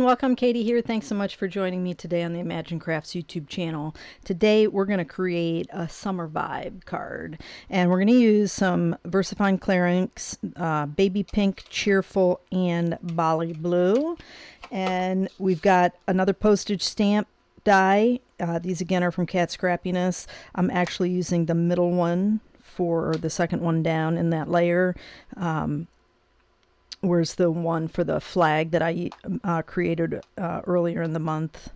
and welcome. Katie here. Thanks so much for joining me today on the Imagine Crafts YouTube channel. Today we're going to create a summer vibe card, and we're going to use some VersaFine Clear Inks, Baby Pink, Cheerful, and Bali Blue. And we've got another postage stamp die. These again are from Cat Scrappiness. I'm actually using the middle one for the second one down in that layer. Where's the one for the flag that I created earlier in the month?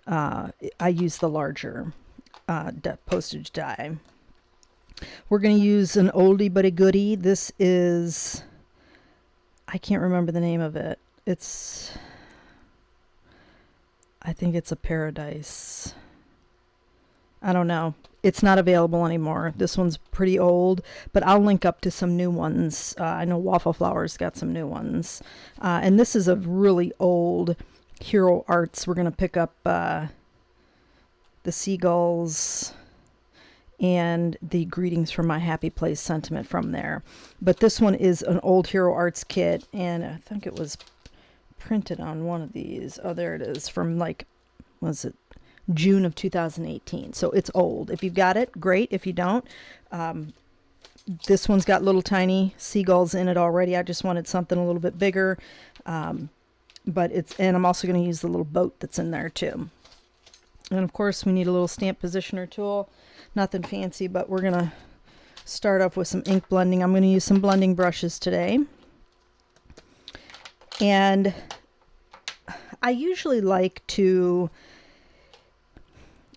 I used the larger postage die. We're going to use an oldie but a goodie. This is, I can't remember the name of it. I think it's a Paradise. I don't know. It's not available anymore. This one's pretty old, but I'll link up to some new ones. I know Waffle Flower's got some new ones. And this is a really old Hero Arts. We're going to pick up the seagulls and the Greetings from My Happy Place sentiment from there. But this one is an old Hero Arts kit, and I think it was printed on one of these. Oh, there it is, from like, was it June of 2018. So it's old. If you've got it, great. If you don't, this one's got little tiny seagulls in it already. I just wanted something a little bit bigger. And I'm also going to use the little boat that's in there too. And of course we need a little stamp positioner tool. Nothing fancy, but we're going to start off with some ink blending. I'm going to use some blending brushes today. And I usually like to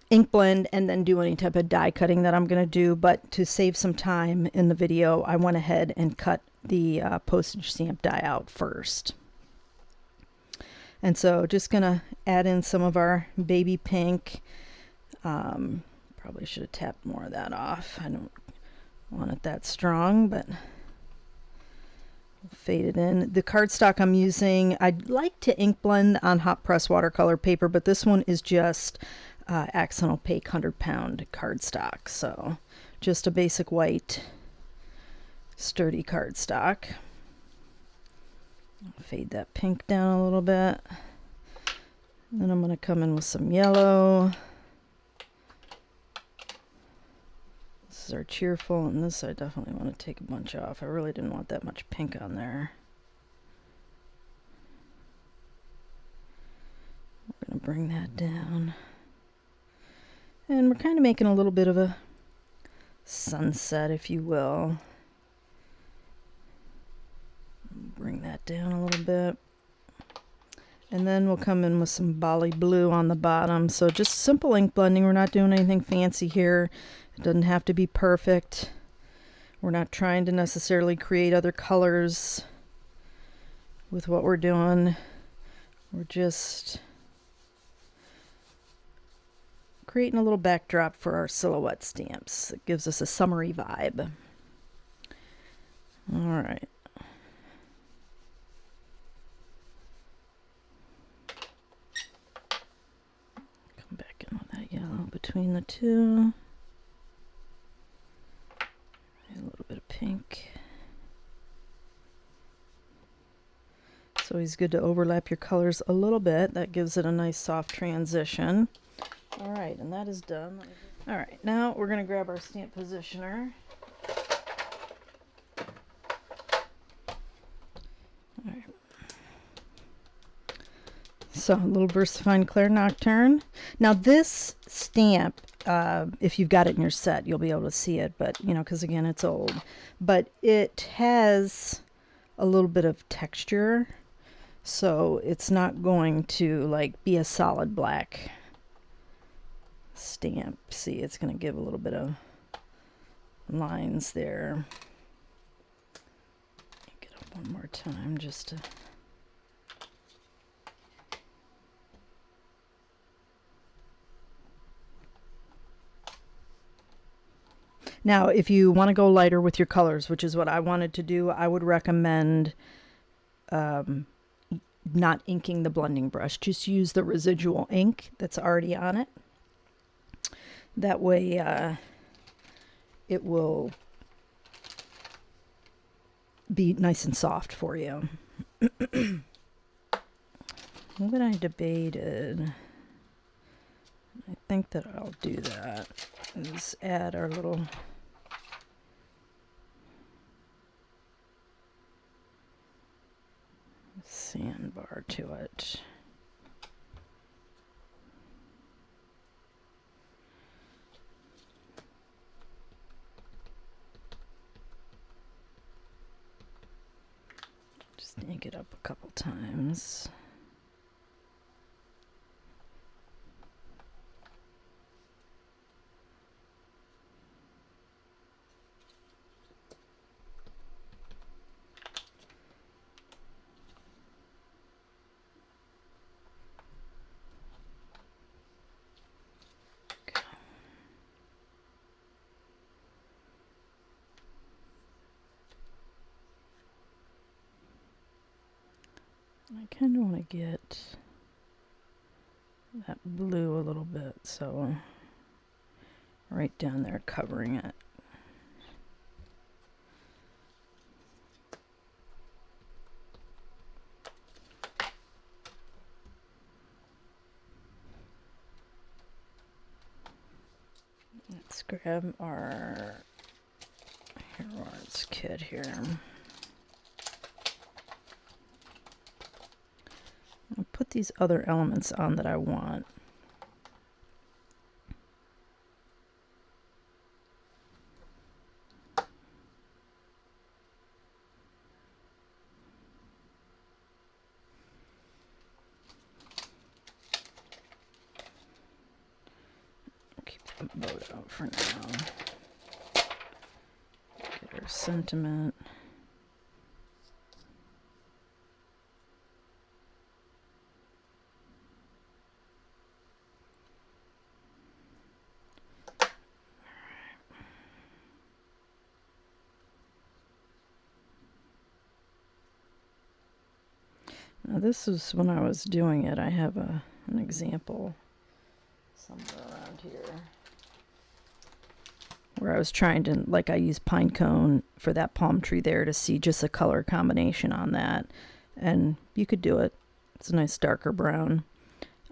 ink blend and then do any type of die cutting that I'm going to do, but to save some time in the video, I went ahead and cut the postage stamp die out first. And so just going to add in some of our baby pink. Probably should have tapped more of that off. I don't want it that strong, but fade it in. The cardstock I'm using, I'd like to ink blend on hot press watercolor paper, but this one is just Accent Opaque 100-pound cardstock. So just a basic white sturdy cardstock. I'll fade that pink down a little bit. Then I'm going to come in with some yellow. This is our Cheerful, and this I definitely want to take a bunch off. I really didn't want that much pink on there. We're going to bring that down. And we're kind of making a little bit of a sunset, if you will. Bring that down a little bit. And then we'll come in with some Bali Blue on the bottom. So just simple ink blending. We're not doing anything fancy here. It doesn't have to be perfect. We're not trying to necessarily create other colors with what we're doing. We're just creating a little backdrop for our silhouette stamps. It gives us a summery vibe. All right. Come back in with that yellow between the two. A little bit of pink. It's always good to overlap your colors a little bit. That gives it a nice soft transition. All right, and that is done. All right, now we're going to grab our stamp positioner. All right. So a little VersaFine Claire Nocturne. Now this stamp, if you've got it in your set, you'll be able to see it, but you know, because again, it's old. But it has a little bit of texture, so it's not going to like be a solid black stamp. See, it's going to give a little bit of lines there. Get up one more time just to... Now, if you want to go lighter with your colors, which is what I wanted to do, I would recommend not inking the blending brush. Just use the residual ink that's already on it. That way it will be nice and soft for you. what I debated, I think that I'll do that, is add our little sandbar to it. Just ink it up a couple times. I kind of want to get that blue a little bit, so right down there covering it. Let's grab our Hero Arts kit here. I'll put these other elements on that I want. Keep the boat out for now. Get our sentiment. Now this is when I was doing it. I have an example somewhere around here where I was trying to, like, I used pine cone for that palm tree there to see just a color combination on that, and you could do it. It's a nice darker brown,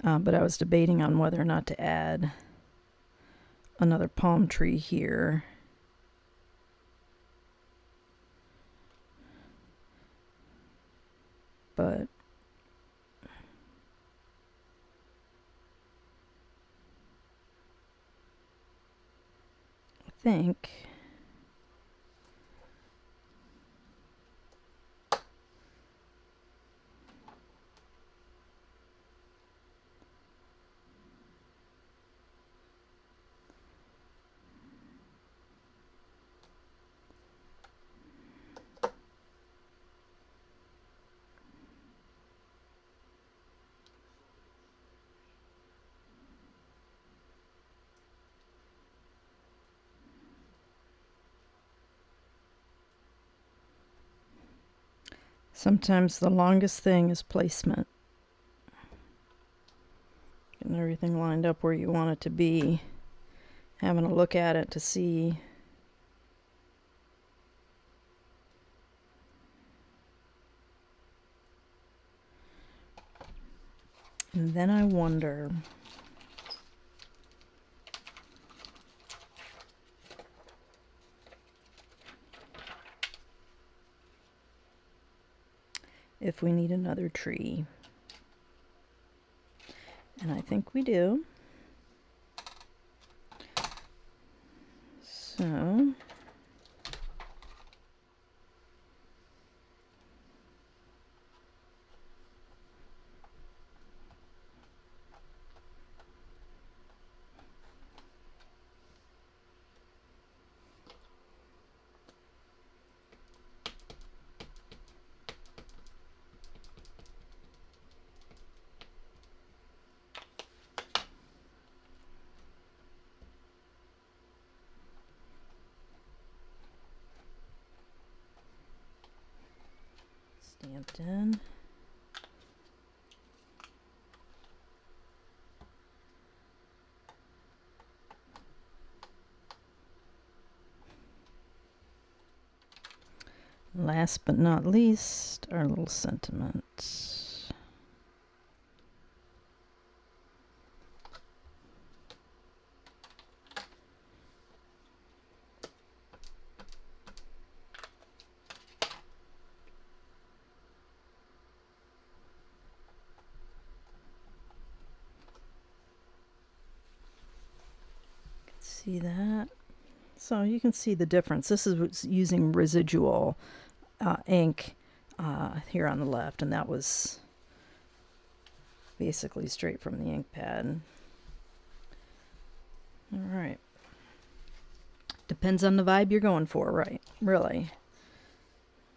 but I was debating on whether or not to add another palm tree here. But I think sometimes the longest thing is placement. Getting everything lined up where you want it to be. Having a look at it to see. And then I wonder, if we need another tree. And I think we do. So stamped in. Last but not least, our little sentiment. See that? So you can see the difference. This is using residual ink here on the left, and that was basically straight from the ink pad. All right. Depends on the vibe you're going for, right? Really.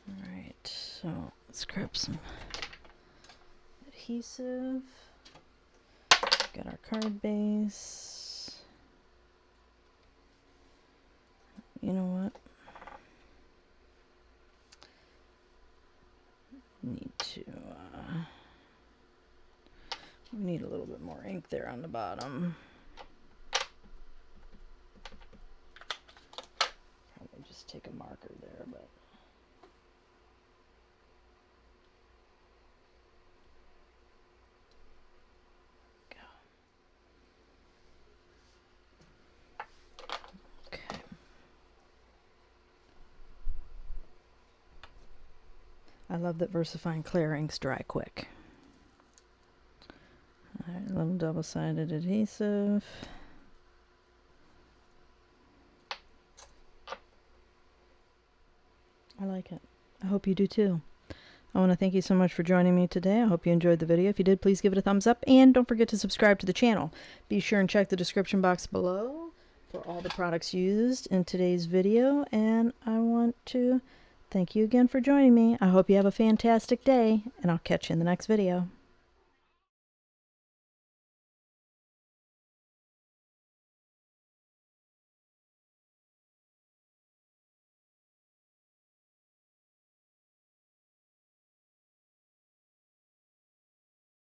All right, so let's grab some adhesive. Got our card base. You know what? Need to we need a little bit more ink there on the bottom. Probably just take a marker there, but I love that VersaFine clear inks dry quick. All right, a little double-sided adhesive. I like it. I hope you do too. I want to thank you so much for joining me today. I hope you enjoyed the video. If you did, please give it a thumbs up, and don't forget to subscribe to the channel. Be sure and check the description box below for all the products used in today's video, and I want to thank you again for joining me. I hope you have a fantastic day, and I'll catch you in the next video.